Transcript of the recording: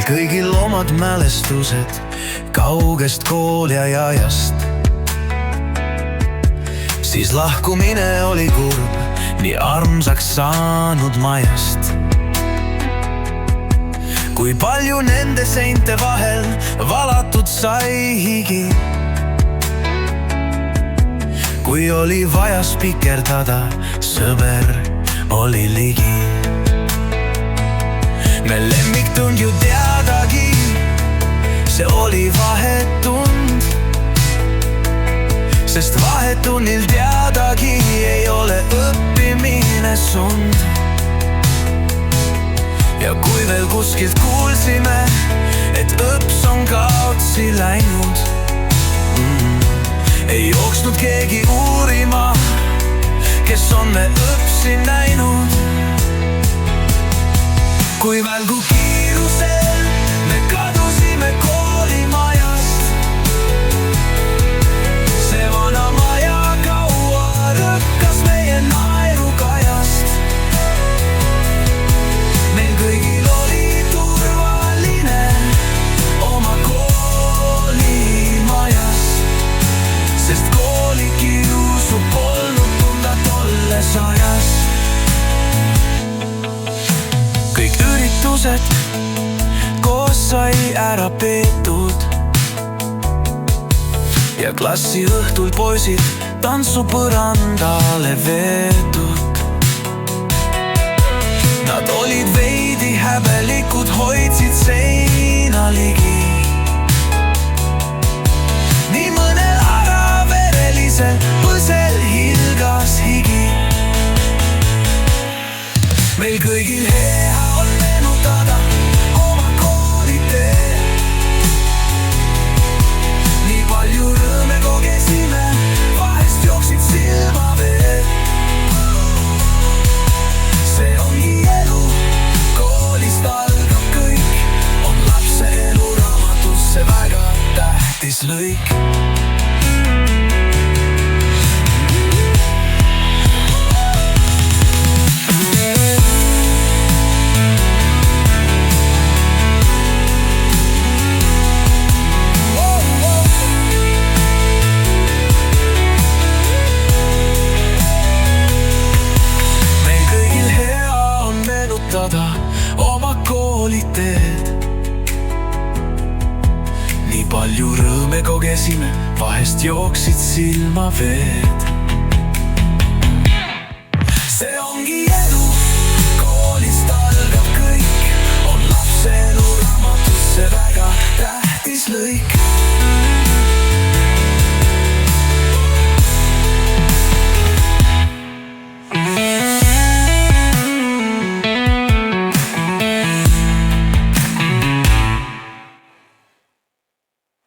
meil kõigil omad mälestused kaugest kooliajast. Siis lahkumine oli kurb, nii armsaks saanud majast. Kui palju nende seinte vahel valatud sai higi, kui oli vaja spikerdada, sõber oli ligi. Me lemmiktund ju teadagi, see oli vahetund, sest vahetunnil teadagi ei ole õppimine sund. Ja kui veel kuskilt kuulsime, et õps on kaotsi läinud, ei jooksnud keegi uurima, kes on me õpsi näinud. Kui välgu kiirusel me kadusime koolimajast, see vana maja kaua rõkkas meie naerukajast. Meil kõigil oli turvaline oma koolimajas, sest koolikiusu polnud tunda tolles ajas. Kõik üritused koos sai ära peetud ja klassi õhtul poisid tantsupõrandale veetud. Nad olid veidi häbelikud, hoidsid seina ligi. Nii mõnel araverelisel põsel hilgas higi. Meil kõigil hea on meenutada oma kooliteed. Nii palju rõõme kogesime, vahest jooksid silma veel. See ongi elu, koolist algab kõik, on lapse elu raamatusse väga tähtis lõik. Oma kooliteed. Nii palju rõõme kogesime, vahest jooksid silma veed.